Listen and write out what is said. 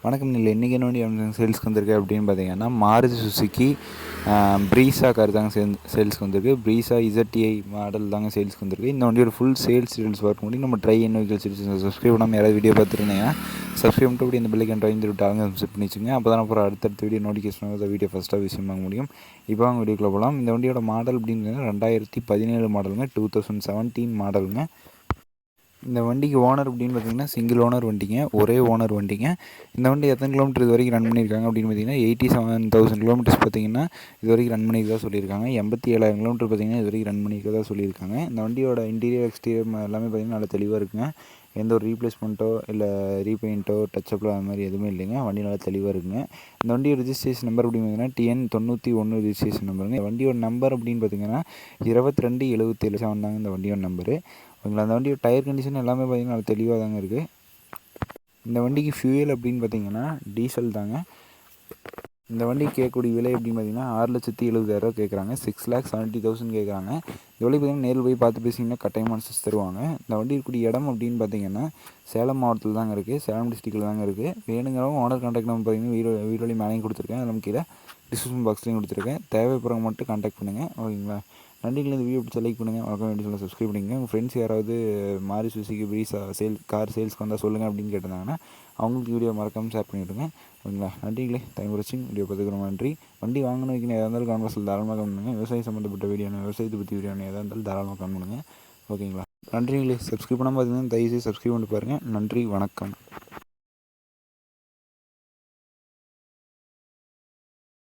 வணக்கம் இல்லை இன்றைக்கி என்ன வண்டி சேல்ஸ்க்கு வந்திருக்கு அப்படின்னு பார்த்தீங்கன்னா மாருதி சுசுக்கி ப்ரீஸா கார் தாங்க சேல்ஸ்க்கு வந்திருக்கு. ப்ரீஸா இசட்ஐ மாடல் தாங்க சேல்ஸ்க்கு வந்திருக்கு. இந்த வண்டியோட ஃபுல் டீட்டெயில்ஸ் பார்க்க முடியும். நம்ம ட்ரை என்ன வெஹிக்கல் சீரிஸ் சப்ஸ்கிரைப் பண்ணாமல் யாராவது வீடியோ பார்த்துருந்தீங்க சப்ஸ்கிரைப் பண்ணிட்டு அப்படி இந்த பெல்லைக்கன் ட்ரை விட்டாங்க செட் பண்ணி வச்சுங்க. அப்போ தான் அப்புறம் அடுத்தடுத்த வீடியோ நோட்டிஃபிகேஷன் வீடியோ ஃபஸ்ட்டாக விஷயம் வாங்க முடியும். இப்போ அவங்க வீடியோக்குள்ளே போகலாம். இந்த வண்டியோட மாடல் அப்படின்னு 2017 மாடலுங்க, 2017 மாடலுங்க. இந்த வண்டிக்கு ஓனர் அப்படின்னு பார்த்தீங்கன்னா சிங்கிள் ஓனர் வண்டிங்க, ஒரே ஓனர் வண்டிங்க. இந்த வண்டி எத்தனை கிலோமீட்டர் இது வரைக்கும் ரன் பண்ணியிருக்காங்க அப்படின்னு பார்த்தீங்கன்னா 87,000 கிலோமீட்டர்ஸ் பார்த்தீங்கன்னா இது வரைக்கும் ரன் பண்ணியிருக்கதா சொல்லியிருக்காங்க. 87,000 கிலோமீட்டர் பார்த்தீங்கன்னா இது வரைக்கும் ரன் பண்ணியிருக்கதா சொல்லியிருக்காங்க. இந்த வண்டியோட இன்டீரியர் எக்ஸ்டீரியர் எல்லாமே பார்த்தீங்கன்னா நல்லா தெளிவாக இருக்குங்க. எந்த ஒரு ரீப்ளேஸ்மெண்ட்டோ இல்லை ரீபெயிண்ட்டோ டச்சப்பில் அந்த மாதிரி எதுவுமே இல்லைங்க. வண்டி நல்லா தெளிவாக இருக்குங்க. இந்த வண்டியோட ரிஜிஸ்ட்ரேஷன் நம்பர் அப்படின்னு பார்த்தீங்கன்னா TN 91 ரிஜிஸ்ட்ரேஷன் நம்பருங்க. வண்டியோட நம்பர் அப்படின்னு பார்த்தீங்கன்னா 2277 தாங்க இந்த வண்டியோட நம்பரு. ஓகேங்களா. அந்த வண்டியோட டயர் கண்டிஷன் எல்லாமே பார்த்திங்கன்னா நல்லா தெளிவாக தாங்க இருக்குது. இந்த வண்டிக்கு ஃபியூயல் அப்படின்னு பார்த்தீங்கன்னா டீசல் தாங்க. இந்த வண்டிக்கு கேட்கக்கூடிய விலை அப்படின்னு பார்த்தீங்கன்னா 6,70,000 கேட்குறாங்க. 6,70,000 கேட்குறாங்க. இந்த வண்டி பார்த்தீங்கன்னா நேரில் போய் பார்த்து பேசிங்கன்னா கட்டாயமான அனுசரிச்சு தருவாங்க. இந்த வண்டி இருக்கக்கூடிய இடம் அப்படின்னு பார்த்தீங்கன்னா சேலம் மாவட்டத்தில் தாங்க இருக்குது, சேலம் டிஸ்ட்ரிக்டில் தாங்க இருக்குது. வேணுங்கிறவங்க ஓனர் கான்டாக்ட் நம்பர் பார்த்தீங்கன்னா வீடியோ மேலேயும் கொடுத்துருக்கேன், அது நம்ம கீழே டிஸ்கிரிப்ஷன் பாக்ஸ்லையும் கொடுத்துருக்கேன். தேவைப்படுறவங்க மட்டும் கான்டாக்ட் பண்ணுங்கள். ஓகேங்களா. நன்றிகள். இந்த வீடியோ பிடிச்ச லைக் பண்ணுங்கள், வணக்கம் வேண்டி சொல்ல சப்ஸ்கிரைப் பண்ணிக்கங்க. உங்கள் ஃப்ரெண்ட்ஸ் யாராவது மாருதி சுசுகி ப்ரீஸா கார் சேல்ஸ்க்கு வந்தால் சொல்லுங்கள் அப்படின்னு கேட்டிருந்தாங்கன்னா அவங்களுக்கு வீடியோ மறக்காமல் ஷேர் பண்ணிவிடுங்க. ஓகேங்களா. நன்றிகளே. டைம் வாட்சிங். வீடியோ பார்த்துக்கிறோம். நன்றி. வண்டி வாங்கணும் வைக்கணும் எதாக இருந்தாலும் கான்வர்ஸில் தாராளமாக கமெண்ட் பண்ணுங்கள். விவசாயம் சம்மந்தப்பட்ட வீடியோன்னு விவசாயத்தை பற்றி வீடியோன்னு எதாக இருந்தாலும் தாராளமாக கமெண்ட் பண்ணுங்கள். ஓகேங்களா. நன்றிங்களே. சப்ஸ்கிரைப் பண்ணாமல் பார்த்தீங்கன்னா தயவுசெய்து சப்ஸ்கிரைப் பண்ணி பாருங்கள். நன்றி, வணக்கம்.